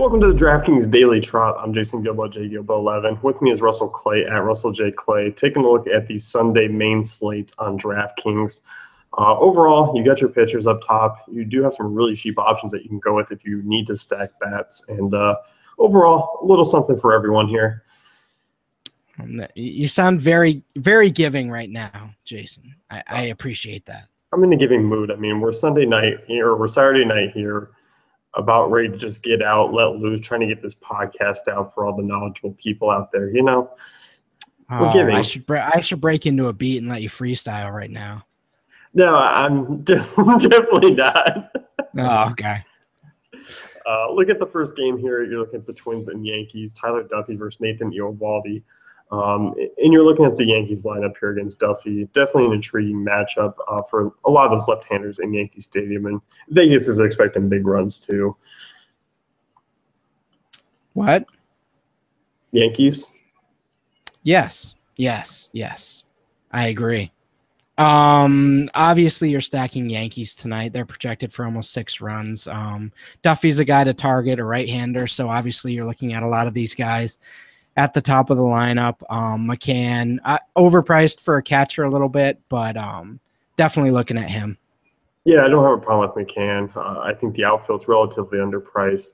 Welcome to the DraftKings Daily Trot. I'm Jason Gilbo, JGilbo11. With me is Russell Clay at Russell J. Clay, taking a look at the Sunday main slate on DraftKings. Overall, you got your pitchers up top. You do have some really cheap options that you can go with if you need to stack bats. And overall, a little something for everyone here. You sound very, very giving right now, Jason. I appreciate that. I'm in a giving mood. I mean, we're Sunday night here, we're Saturday night here, about ready to just get out, let loose, trying to get this podcast out for all the knowledgeable people out there. You know, we're giving. I should break into a beat and let you freestyle right now. No, I'm definitely not. Oh, okay. Look at the first game here. You're looking at the Twins and Yankees, Tyler Duffy versus Nathan Eovaldi. And you're looking at the Yankees lineup here against Duffy. Definitely an intriguing matchup for a lot of those left-handers in Yankee Stadium. And Vegas is expecting big runs too. What? Yankees? Yes. I agree. Obviously you're stacking Yankees tonight. They're projected for almost 6 runs. Duffy's a guy to target, a right-hander, so obviously you're looking at a lot of these guys at the top of the lineup. McCann, overpriced for a catcher a little bit, but definitely looking at him. Yeah, I don't have a problem with McCann. I think the outfield's relatively underpriced.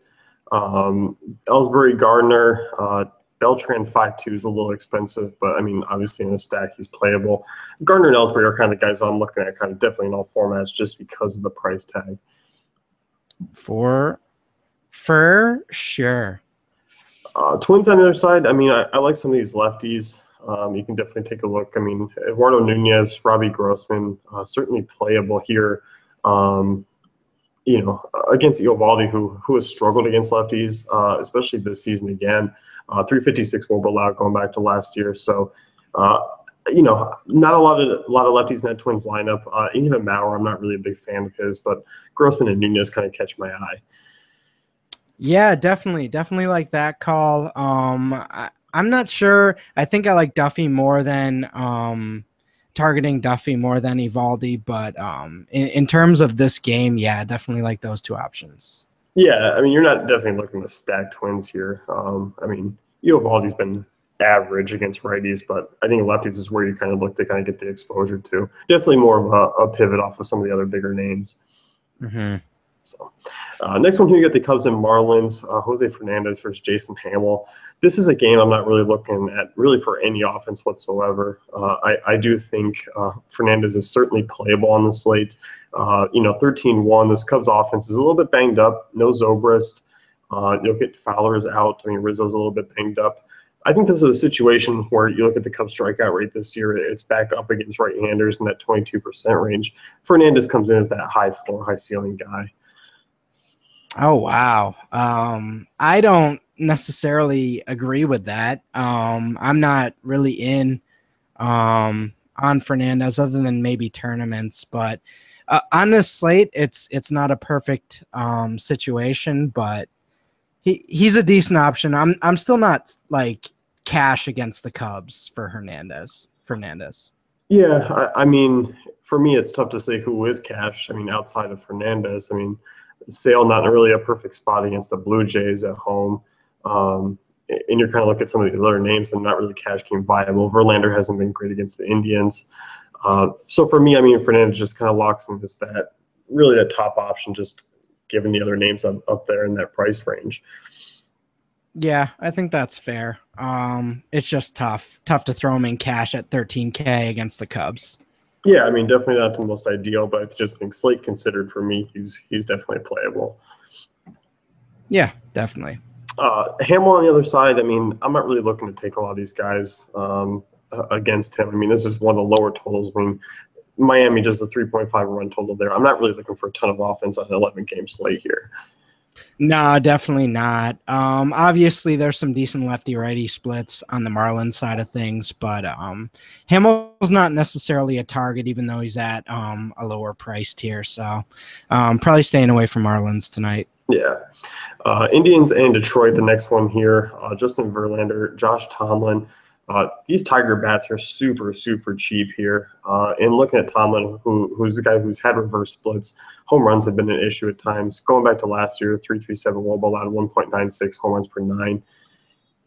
Ellsbury, Gardner, Beltran 5.2 is a little expensive, but I mean, obviously in a stack he's playable. Gardner and Ellsbury are kind of the guys I'm looking at, kind of definitely in all formats, just because of the price tag. For sure. Twins on the other side, I mean, I like some of these lefties. You can definitely take a look. I mean, Eduardo Nunez, Robbie Grossman, certainly playable here. Against Eovaldi, who has struggled against lefties, especially this season again. 356 WOBA allowed going back to last year. So, not a lot of lefties in that Twins lineup. Even Maurer, I'm not really a big fan of his, but Grossman and Nunez kind of catch my eye. Yeah, definitely like that call. I'm not sure. I think I like Duffy more than targeting Duffy more than Eovaldi, but in terms of this game, yeah, definitely like those two options. Yeah, I mean, you're not definitely looking to stack Twins here. I mean, Eovaldi's been average against righties, but I think lefties is where you kind of look to kind of get the exposure to. Definitely more of a pivot off of some of the other bigger names. Mm-hmm. So, next one here, you got the Cubs and Marlins, Jose Fernandez versus Jason Hamill. This is a game I'm not really looking at really for any offense whatsoever. I do think Fernandez is certainly playable on the slate. 13-1. This Cubs offense is a little bit banged up. No Zobrist. You'll get Fowler's out. I mean, Rizzo's a little bit banged up. I think this is a situation where you look at the Cubs strikeout rate this year, it's back up against right-handers in that 22% range. Fernandez comes in as that high floor, high ceiling guy. Oh, wow. I don't necessarily agree with that. I'm not really in on Fernandez other than maybe tournaments, but on this slate, it's not a perfect situation, but he's a decent option. I'm still not like cash against the Cubs for Fernandez. Yeah, I mean, for me, it's tough to say who is cash. I mean, outside of Fernandez, I mean, Sale not really a perfect spot against the Blue Jays at home. And you're kind of looking at some of these other names and not really cash game viable. Verlander hasn't been great against the Indians. So for me, I mean, Fernandez just kind of locks in that really the top option, just given the other names up there in that price range. Yeah, I think that's fair. It's just tough to throw him in cash at $13K against the Cubs. Yeah, I mean, definitely not the most ideal, but I just think slate considered for me, he's definitely playable. Yeah, definitely. Hamill on the other side, I mean, I'm not really looking to take a lot of these guys against him. I mean, this is one of the lower totals. I mean, Miami just a 3.5 run total there. I'm not really looking for a ton of offense on an 11-game slate here. No, definitely not. Obviously, there's some decent lefty-righty splits on the Marlins side of things, but Hamill's not necessarily a target, even though he's at a lower price tier. So probably staying away from Marlins tonight. Yeah. Indians and Detroit, the next one here. Justin Verlander, Josh Tomlin. These Tiger bats are super, super cheap here. And looking at Tomlin, who's the guy who's had reverse splits, home runs have been an issue at times. Going back to last year, 3.37 WOBA allowed 1.96 home runs per nine.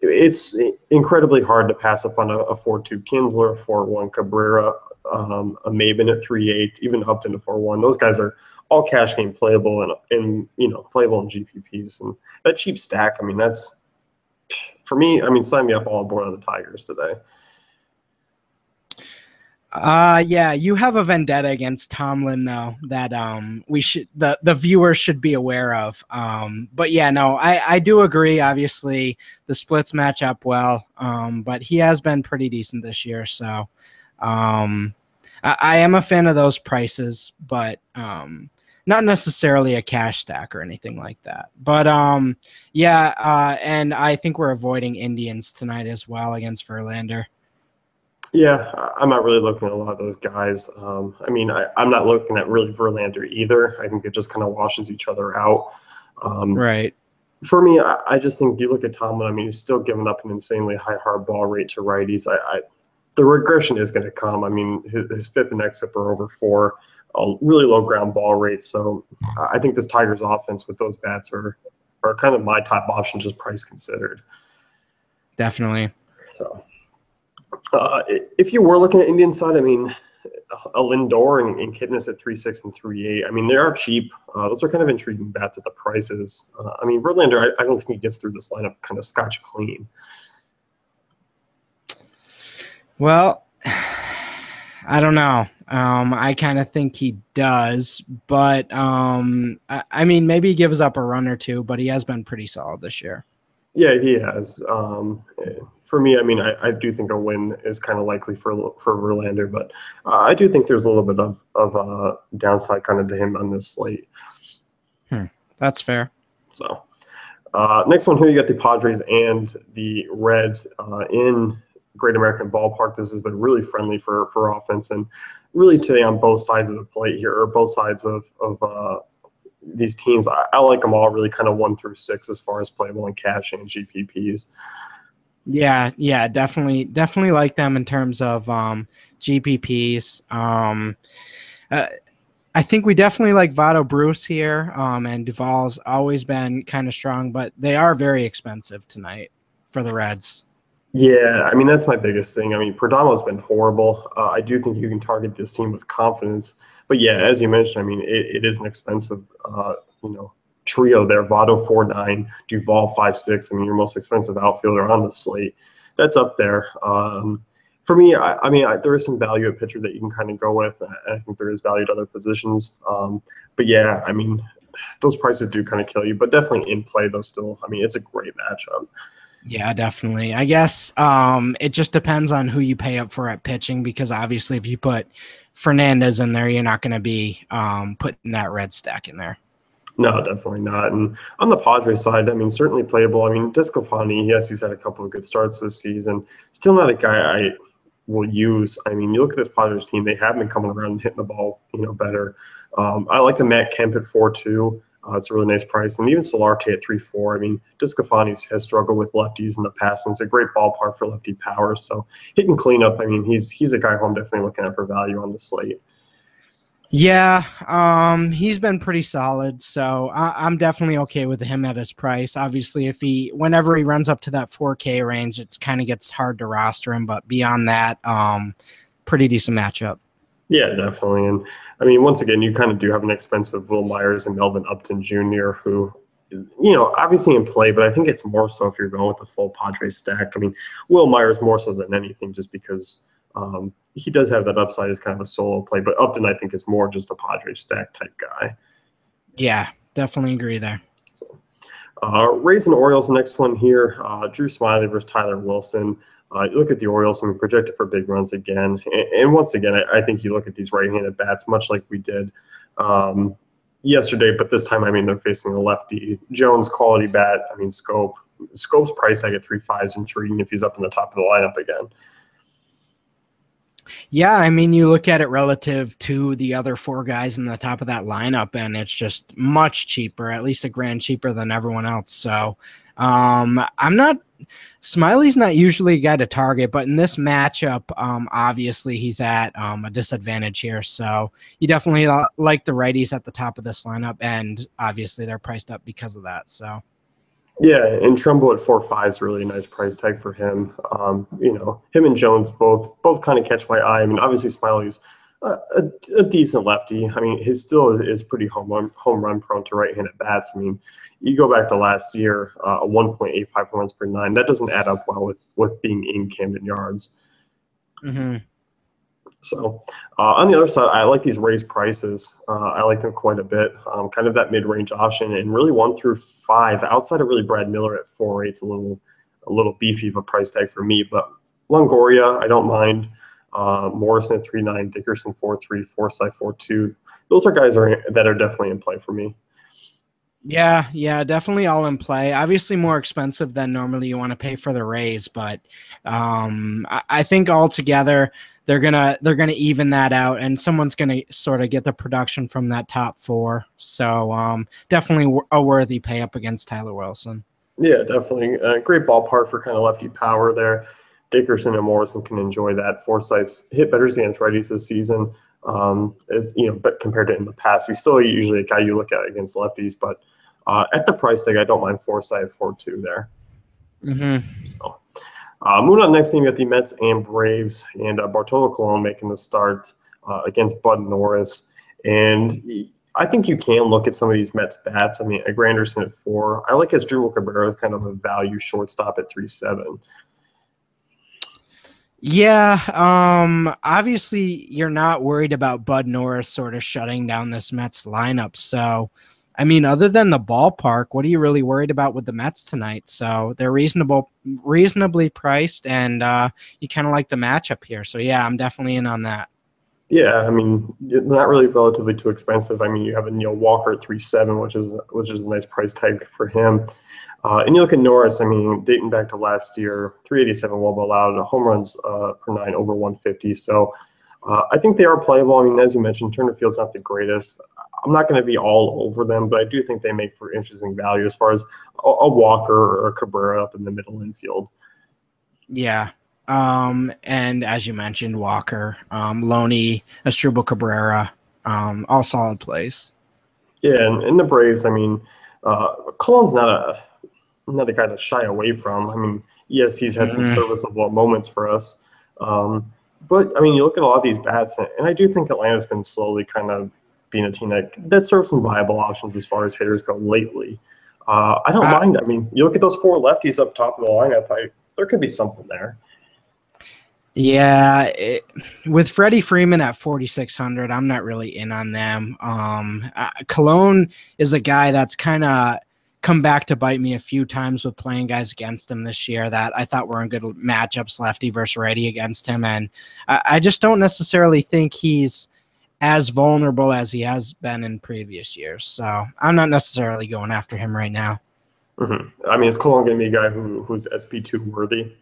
It's incredibly hard to pass up on a 4.2 Kinsler, a 4.1 Cabrera, a Maben at 3.8, even Upton to 4.1. Those guys are all cash game playable and playable in GPPs. And that cheap stack, I mean, that's for me. I mean, sign me up all aboard on the Tigers today. Yeah, you have a vendetta against Tomlin though that we should the viewers should be aware of. But yeah, no, I do agree. Obviously, the splits match up well, but he has been pretty decent this year. So I am a fan of those prices, but not necessarily a cash stack or anything like that. But yeah, and I think we're avoiding Indians tonight as well against Verlander. Yeah, I'm not really looking at a lot of those guys. I mean, I'm not looking at really Verlander either. I think it just kind of washes each other out. Right. For me, I just think you look at Tomlin. I mean, he's still giving up an insanely high hard ball rate to righties. The regression is going to come. I mean, his FIP and XFIP are over 4, really low ground ball rates. So I think this Tigers offense with those bats are kind of my top option, just price considered. Definitely. So. If you were looking at Indian side, I mean, a Lindor and Kipnis at 3.6 and 3.8. I mean, they are cheap. Those are kind of intriguing bats at the prices. I mean, Verlander, I don't think he gets through this lineup kind of scotch clean. Well, I don't know. I kind of think he does, but I mean, maybe he gives up a run or two, but he has been pretty solid this year. Yeah, he has. For me, I mean, I do think a win is kind of likely for Verlander, but I do think there's a little bit of downside kind of to him on this slate. That's fair. So next one here, you got the Padres and the Reds in Great American Ballpark. This has been really friendly for offense and really today on both sides of the plate here, or both sides of these teams. I like them all really kind of 1 through 6 as far as playable and cash and GPPs. Yeah, definitely like them in terms of GPPs. I think we definitely like Votto Bruce here, and Duvall's always been kind of strong, but they are very expensive tonight for the Reds. Yeah, I mean, that's my biggest thing. I mean, Perdomo's been horrible. I do think you can target this team with confidence. But yeah, as you mentioned, I mean, it is an expensive, trio there. Votto 4.9, Duvall 5.6. I mean, your most expensive outfielder on the slate. That's up there. For me, I mean, there is some value at pitcher that you can kind of go with. I think there is value at other positions. But yeah, I mean, those prices do kind of kill you. But definitely in play, though, still. I mean, it's a great matchup. Yeah, definitely. I guess it just depends on who you pay up for at pitching, because obviously if you put Fernandez in there, you're not going to be putting that red stack in there. No, definitely not. And on the Padres side, I mean, certainly playable. I mean, Desclafani, yes, he's had a couple of good starts this season. Still not a guy I will use. I mean, you look at this Padres team, they have been coming around and hitting the ball, better. I like the Matt Kemp at 4.2. It's a really nice price. And even Solarte at 3.4. I mean, Desclafani has struggled with lefties in the past, and it's a great ballpark for lefty power. So he can clean up. I mean, he's a guy who I'm definitely looking at for value on the slate. Yeah, he's been pretty solid, so I'm definitely okay with him at his price. Obviously, whenever he runs up to that 4K range, it kind of gets hard to roster him, but beyond that, pretty decent matchup. Yeah, definitely. And I mean, once again, you kind of do have an expensive Will Myers and Melvin Upton Jr., who, obviously in play, but I think it's more so if you're going with the full Padres stack. I mean, Will Myers more so than anything, just because he does have that upside as kind of a solo play, but Upton, I think, is more just a Padres stack type guy. Yeah, definitely agree there. So, Rays and Orioles, next one here. Drew Smyly versus Tyler Wilson. You look at the Orioles, and we projected for big runs again. And once again, I think you look at these right-handed bats, much like we did yesterday, but this time, I mean, they're facing a lefty. Jones, quality bat. I mean, Scope's price tag at 3.5 is intriguing if he's up in the top of the lineup again. Yeah, I mean, you look at it relative to the other 4 guys in the top of that lineup, and it's just much cheaper, at least $1,000 cheaper than everyone else. So I'm not Smiley's not usually a guy to target, but in this matchup, obviously he's at a disadvantage here. So you definitely like the righties at the top of this lineup, and obviously they're priced up because of that. So Yeah, and Trumbo at 4.5 is really a nice price tag for him. Him and Jones both kind of catch my eye. I mean, obviously Smiley's a decent lefty. I mean, his still is pretty home run prone to right-handed bats. I mean, you go back to last year, 1.85 runs per nine. That doesn't add up well with being in Camden Yards. Mm-hmm. So on the other side, I like these raised prices. I like them quite a bit. Kind of that mid-range option, and really 1 through 5 outside of really Brad Miller at 4.8. It's a little beefy of a price tag for me, but Longoria I don't mind. Morrison at 3.9, Dickerson 4.3, Forsythe 4.2. Those are guys that are definitely in play for me. Yeah, definitely all in play. Obviously more expensive than normally you want to pay for the Rays, but I think altogether they're gonna even that out, and someone's gonna sort of get the production from that top 4. So definitely a worthy pay up against Tyler Wilson. Yeah, definitely. Great ballpark for kind of lefty power there. Dickerson and Morrison can enjoy that. Forsythe's hit better against righties this season, but compared to in the past. He's still usually a guy you look at against lefties, but at the price tag, I don't mind Forsythe 4.2 there. Mm-hmm. So, moving on next, you got the Mets and Braves, and Bartolo Colon making the start against Bud Norris. And I think you can look at some of these Mets bats. I mean, a Granderson at 4. I like Asdrubal Cabrera, kind of a value shortstop at 3.7. Yeah, obviously you're not worried about Bud Norris sort of shutting down this Mets lineup. So, I mean, other than the ballpark, what are you really worried about with the Mets tonight? So they're reasonably priced, and you kind of like the matchup here. So yeah, I'm definitely in on that. Yeah, I mean, it's not really relatively too expensive. I mean, you have a Neil Walker at 3.7, which is a nice price tag for him. And you look at Norris, I mean, dating back to last year, 387 WOBA allowed, home runs per 9 over 150. So I think they are playable. I mean, as you mentioned, Turner Field's not the greatest. I'm not going to be all over them, but I do think they make for interesting value as far as a Walker or a Cabrera up in the middle infield. Yeah. And as you mentioned, Walker, Loney, Asdrubal Cabrera, all solid plays. Yeah, and the Braves, I mean, Colon's not a guy to shy away from. I mean, yes, he's had some serviceable moments for us. But, I mean, you look at a lot of these bats, and I do think Atlanta's been slowly kind of being a team that serves some viable options as far as hitters go lately. I don't mind. I mean, you look at those 4 lefties up top of the lineup, there could be something there. Yeah, with Freddie Freeman at 4,600, I'm not really in on them. Colon is a guy that's kind of come back to bite me a few times with playing guys against him this year that I thought were in good matchups, lefty versus righty against him. And I just don't necessarily think he's as vulnerable as he has been in previous years. So I'm not necessarily going after him right now. Mm-hmm. I mean, is Colon going to be a guy who's SP2 worthy?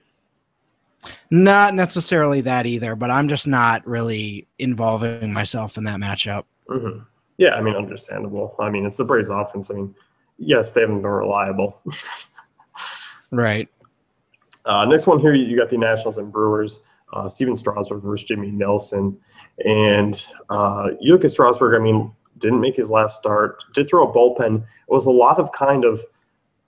Not necessarily that either, but I'm just not really involving myself in that matchup. Mm-hmm. Yeah, I mean, understandable. I mean, it's the Braves offense. I mean, yes, they haven't been reliable. Right. Next one here, you got the Nationals and Brewers. Steven Strasburg versus Jimmy Nelson. And you look at Strasburg, I mean, didn't make his last start, did throw a bullpen. It was a lot of kind of,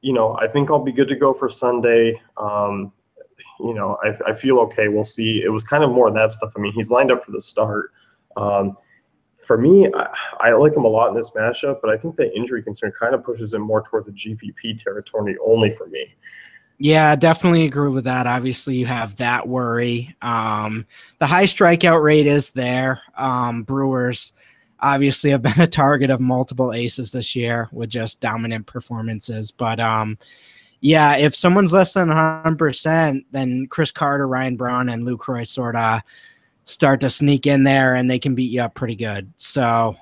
I think I'll be good to go for Sunday. I feel okay. We'll see. It was kind of more of that stuff. I mean, he's lined up for the start. For me, I like him a lot in this matchup, but I think the injury concern kind of pushes him more toward the GPP territory only for me. Yeah, definitely agree with that. Obviously, you have that worry. The high strikeout rate is there. Brewers obviously have been a target of multiple aces this year with just dominant performances. But yeah, if someone's less than 100%, then Chris Carter, Ryan Braun, and Luke Roy sort of start to sneak in there, and they can beat you up pretty good. So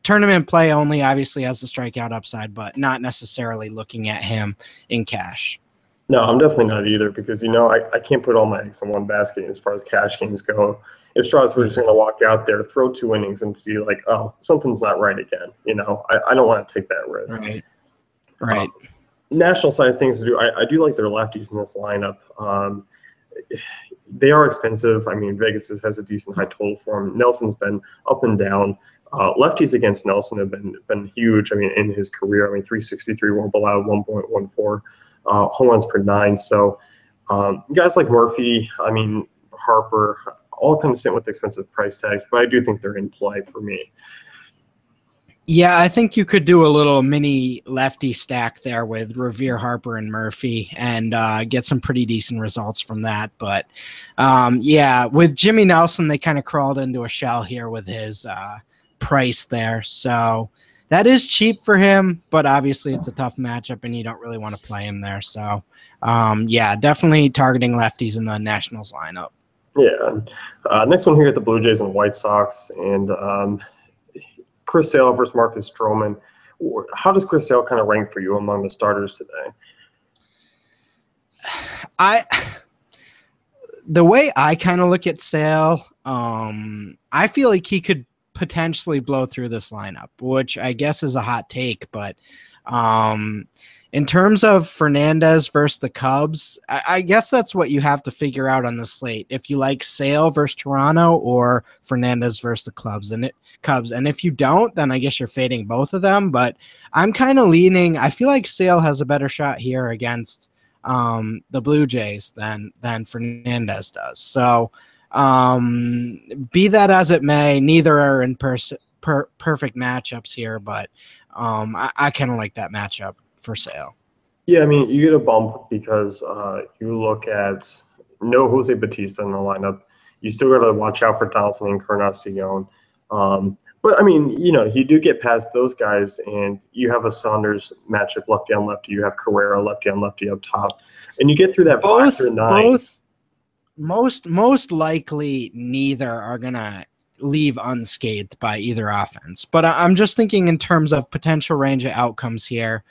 tournament play only obviously has the strikeout upside, but not necessarily looking at him in cash. No, I'm definitely not either because, I can't put all my eggs in one basket as far as cash games go. If Strasburg's going to walk out there, throw 2 innings and see like, oh, something's not right again, I don't want to take that risk. Right. national side of things, I do like their lefties in this lineup. They are expensive. I mean, Vegas has a decent high total for them. Nelson's been up and down. Lefties against Nelson have been huge. I mean, in his career, 363 WAR allowed, 1.14 home runs per nine. So guys like Murphy, Harper, all kind of sit with expensive price tags, but I do think they're in play for me. Yeah, I think you could do a little mini lefty stack there with Revere, Harper, and Murphy and get some pretty decent results from that. But yeah, with Jimmy Nelson, they kind of crawled into a shell here with his price there. So that is cheap for him, but obviously it's a tough matchup and you don't really want to play him there. So yeah, definitely targeting lefties in the Nationals lineup. Yeah. Next one here at the Blue Jays and White Sox. And Chris Sale versus Marcus Stroman. How does Chris Sale kind of rank for you among the starters today? The way I kind of look at Sale, I feel like he could potentially blow through this lineup, which I guess is a hot take. But in terms of Fernandez versus the Cubs, I guess that's what you have to figure out on the slate. If you like Sale versus Toronto or Fernandez versus the Cubs, and if you don't, then I guess you're fading both of them. But I'm kind of leaning. I feel like Sale has a better shot here against the Blue Jays than Fernandez does. So be that as it may, neither are in perfect matchups here, but I kind of like that matchup for Sale. Yeah, you get a bump because you look at no Jose Bautista in the lineup. You still got to watch out for Donaldson and Encarnacion. But you do get past those guys, and you have a Saunders matchup lefty on lefty. You have Carrera lefty on lefty up top, and you get through that 5 through 9. Most likely, neither are gonna leave unscathed by either offense. But I'm just thinking in terms of potential range of outcomes here.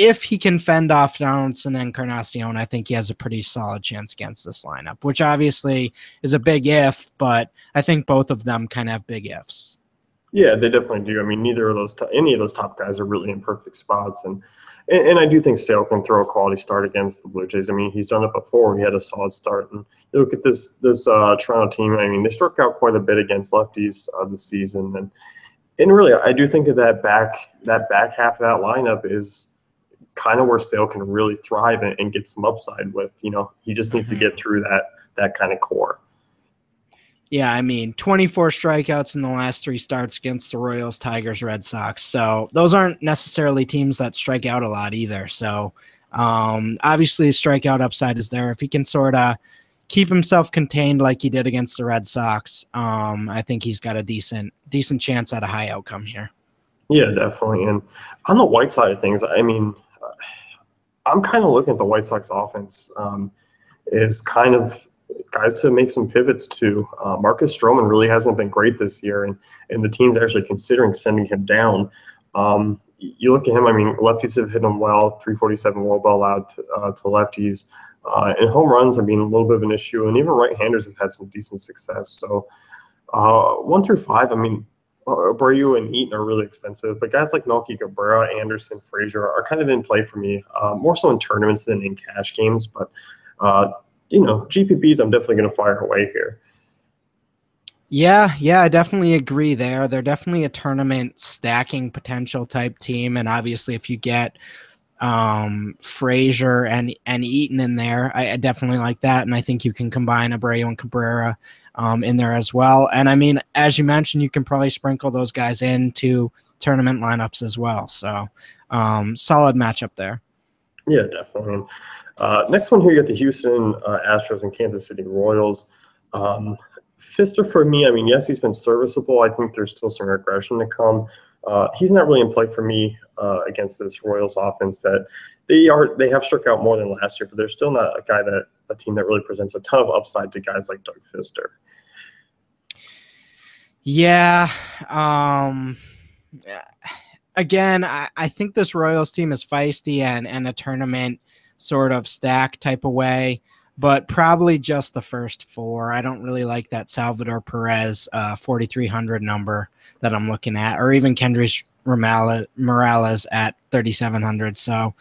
If he can fend off Donaldson and Encarnacion, I think he has a pretty solid chance against this lineup, which obviously is a big if, but I think both of them kind of have big ifs. Yeah, they definitely do. Neither of any of those top guys are really in perfect spots, and I do think Sale can throw a quality start against the Blue Jays. He's done it before. He had a solid start, and you look at this Toronto team. They struck out quite a bit against lefties this season, and really, I do think of that back half of that lineup is kind of where Sale can really thrive and get some upside with. He just needs to get through that kind of core. Yeah, 24 strikeouts in the last 3 starts against the Royals, Tigers, Red Sox. So those aren't necessarily teams that strike out a lot either. So obviously, strikeout upside is there. If he can sort of keep himself contained like he did against the Red Sox, I think he's got a decent chance at a high outcome here. Yeah, definitely. And on the White side of things, I'm kind of looking at the White Sox offense is kind of guys to make some pivots to. Marcus Stroman really hasn't been great this year, and the team's actually considering sending him down. You look at him, lefties have hit him well, 347 WOBA allowed to lefties. And home runs, a little bit of an issue, and even right-handers have had some decent success. So 1 through 5, Abreu and Eaton are really expensive, but guys like Melky, Cabrera, Anderson, Frazier are kind of in play for me, more so in tournaments than in cash games. But GPPs, I'm definitely going to fire away here. Yeah, I definitely agree there. They're definitely a tournament stacking potential type team, and obviously, if you get Frazier and Eaton in there, I definitely like that, and I think you can combine Abreu and Cabrera in there as well. And as you mentioned, you can probably sprinkle those guys into tournament lineups as well. So solid matchup there. Yeah, definitely. Next one here, you got the Houston Astros and Kansas City Royals. Fister for me, yes, he's been serviceable. I think there's still some regression to come. He's not really in play for me against this Royals offense that they have struck out more than last year, but they're still not a team that really presents a ton of upside to guys like Doug Fister. Yeah. Again, I think this Royals team is feisty and a tournament sort of stack type of way, but probably just the first 4. I don't really like that Salvador Perez 4,300 number that I'm looking at, or even Kendrys Morales at 3,700. So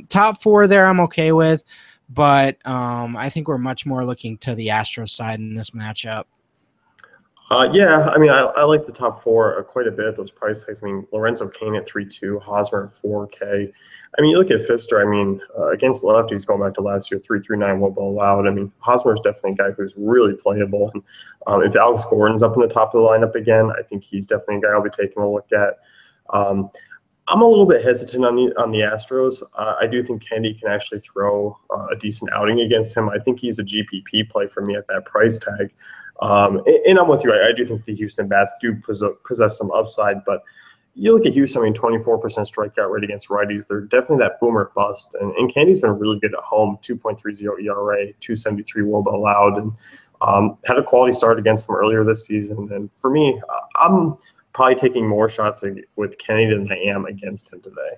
top four there I'm okay with, but I think we're much more looking to the Astros side in this matchup. Yeah, I mean, I like the top four quite a bit at those price tags. I mean, Lorenzo Cain at 3.2, Hosmer at 4K. I mean, you look at Fister, I mean, against lefties going back to last year, 3.39 will ball allowed. I mean, Hosmer is definitely a guy who's really playable. And if Alex Gordon's up in the top of the lineup again, I think he's definitely a guy I'll be taking a look at. I'm a little bit hesitant on the Astros. I do think Kennedy can actually throw a decent outing against him. I think he's a GPP play for me at that price tag. And I'm with you. I do think the Houston Bats do possess some upside, but you look at Houston, I mean, 24% strikeout rate against righties. They're definitely that boomer bust. And Candy's been really good at home, 2.30 ERA, 2.73 WOBA allowed, and had a quality start against them earlier this season. And for me, I'm probably taking more shots with Kennedy than I am against him today.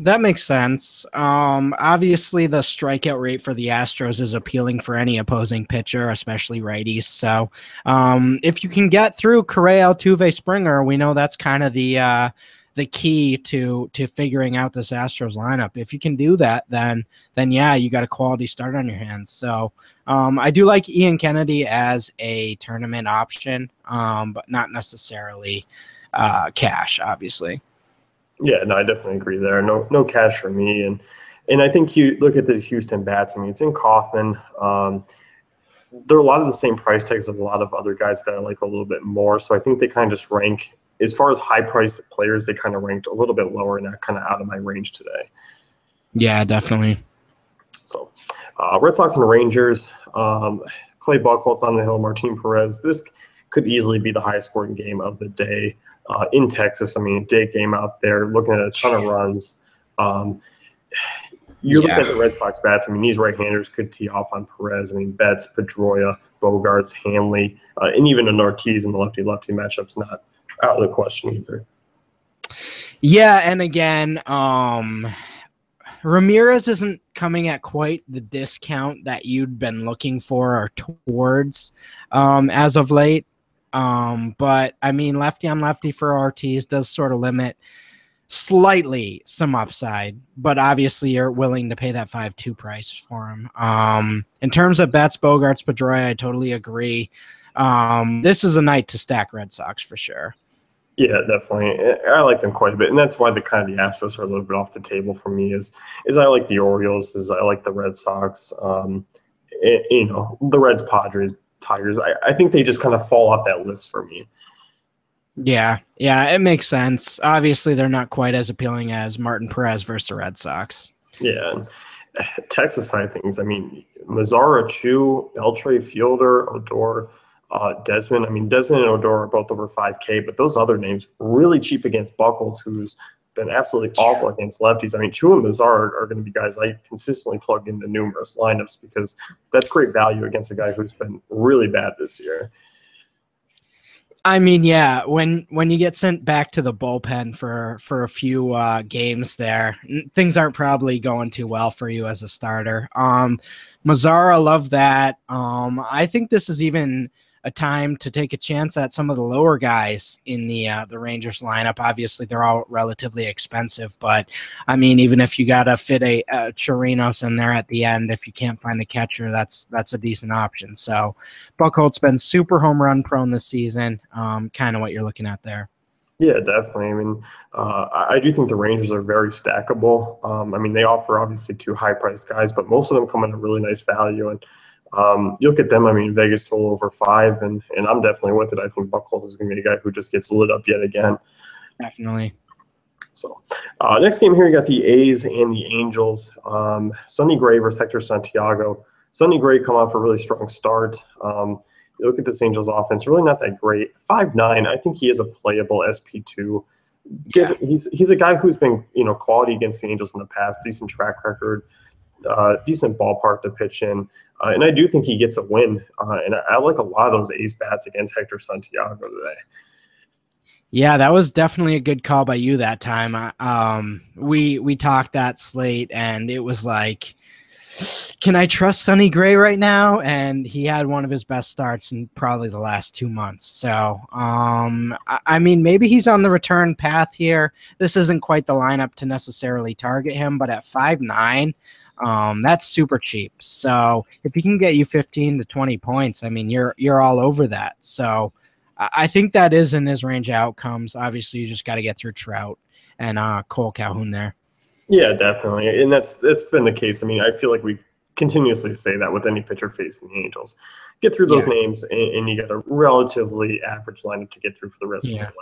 That makes sense. Obviously, the strikeout rate for the Astros is appealing for any opposing pitcher, especially righties. So if you can get through Correa, Altuve, Springer, we know that's kind of the key to figuring out this Astros lineup. If you can do that, then yeah, you got a quality start on your hands. So I do like Ian Kennedy as a tournament option, but not necessarily cash, obviously. Yeah, no, I definitely agree there. No cash for me. And I think you look at the Houston Bats. I mean, it's in Kauffman. They're a lot of the same price tags as a lot of other guys that I like a little bit more. So I think they kind of just rank, as far as high-priced players, they kind of ranked a little bit lower and that kind of out of my range today. Yeah, definitely. So Red Sox and Rangers, Clay Buchholz on the hill, Martin Perez. This could easily be the highest scoring game of the day. In Texas, I mean, day game out there, looking at a ton of runs. You look at the Red Sox bats. I mean, these right-handers could tee off on Perez. I mean, Betts, Pedroia, Bogarts, Hanley, and even an Ortiz in the lefty-lefty matchup's not out of the question either. Yeah, and again, Ramirez isn't coming at quite the discount that you'd been looking for or towards as of late. But I mean, lefty on lefty for Ortiz does sort of limit slightly some upside, but obviously you're willing to pay that 5.2 price for him. In terms of Betts, Bogarts, Pedroia, I totally agree. This is a night to stack Red Sox for sure. Yeah, definitely. I like them quite a bit, and that's why the Astros are a little bit off the table for me. Is I like the Orioles, I like the Red Sox, the Reds, Padres, Tigers. I think they just kind of fall off that list for me. Yeah, it makes sense. Obviously, they're not quite as appealing as Martin Perez versus the Red Sox. Yeah, Texas side of things. I mean, Mazzara, Chu, Beltre, Fielder, Odor, Desmond. I mean, Desmond and Odor are both over 5K, but those other names really cheap against Buchholz, who's been absolutely awful against lefties. I mean, Chu and Mazzara are going to be guys I consistently plug into numerous lineups because that's great value against a guy who's been really bad this year. I mean, yeah, when you get sent back to the bullpen for a few games there, things aren't probably going too well for you as a starter. Mazzara, love that. I think this is even a time to take a chance at some of the lower guys in the Rangers lineup. Obviously, they're all relatively expensive, but I mean, even if you got to fit a Chirinos in there at the end, if you can't find a catcher, that's a decent option. So Buchholz's been super home run prone this season, kind of what you're looking at there. Yeah, definitely. I mean, I do think the Rangers are very stackable. I mean, they offer obviously two high-priced guys, but most of them come in a really nice value. And you look at them, I mean, Vegas total over 5, and I'm definitely with it. I think Buchholz is going to be a guy who just gets lit up yet again. Definitely. So next game here, you got the A's and the Angels. Sonny Gray versus Hector Santiago. Sonny Gray come off a really strong start. You look at this Angels offense, really not that great. 5'9", I think he is a playable SP2. Yeah. He's a guy who's been, quality against the Angels in the past, decent track record, decent ballpark to pitch in. And I do think he gets a win. And I like a lot of those A's bats against Hector Santiago today. Yeah, that was definitely a good call by you that time. We talked that slate, and it was like can I trust Sonny Gray right now? And he had one of his best starts in probably the last 2 months. So, I mean, maybe he's on the return path here. This isn't quite the lineup to necessarily target him, but at 5'9", that's super cheap. So if he can get you 15 to 20 points, I mean, you're all over that. So I think that is in his range of outcomes. Obviously, you just got to get through Trout and Cole Calhoun there. Yeah, definitely, and that's been the case. I mean, I feel like we continuously say that with any pitcher facing the Angels. Get through those names, and you got a relatively average lineup to get through for the rest of the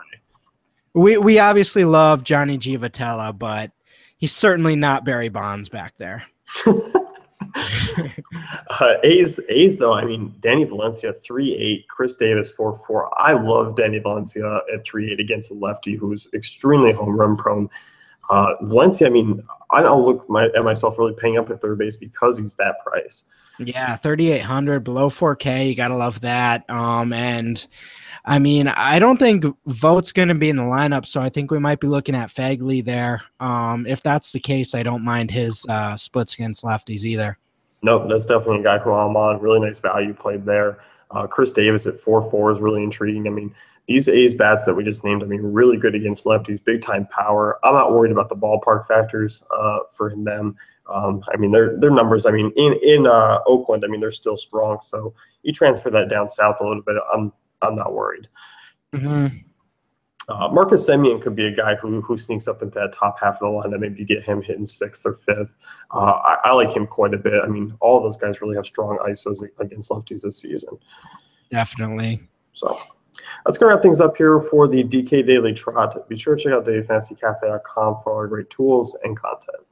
way. We obviously love Johnny Givatella, but he's certainly not Barry Bonds back there. A's though, I mean, Danny Valencia 3.8, Chris Davis 4.4. I love Danny Valencia at 3.8 against a lefty who's extremely home run prone. Valencia, I mean, I don't look at myself really paying up at third base because he's that price. Yeah, 3,800 below 4K. You gotta love that. And I mean, I don't think Vogt's going to be in the lineup, so I think we might be looking at Fagley there. If that's the case, I don't mind his splits against lefties either. Nope, that's definitely a guy who I'm on. Really nice value played there. Chris Davis at 4.4 is really intriguing. I mean, these A's bats that we just named, I mean, really good against lefties, big-time power. I'm not worried about the ballpark factors for them. I mean, their numbers, I mean, in Oakland, I mean, they're still strong. So you transfer that down south a little bit, I'm not worried. Mm-hmm. Marcus Semien could be a guy who sneaks up into that top half of the line, and maybe get him hitting 6th or 5th. I like him quite a bit. I mean, all of those guys really have strong ISOs against lefties this season. Definitely. So that's going to wrap things up here for the DK Daily Trot. Be sure to check out DailyFantasyCafe.com for all our great tools and content.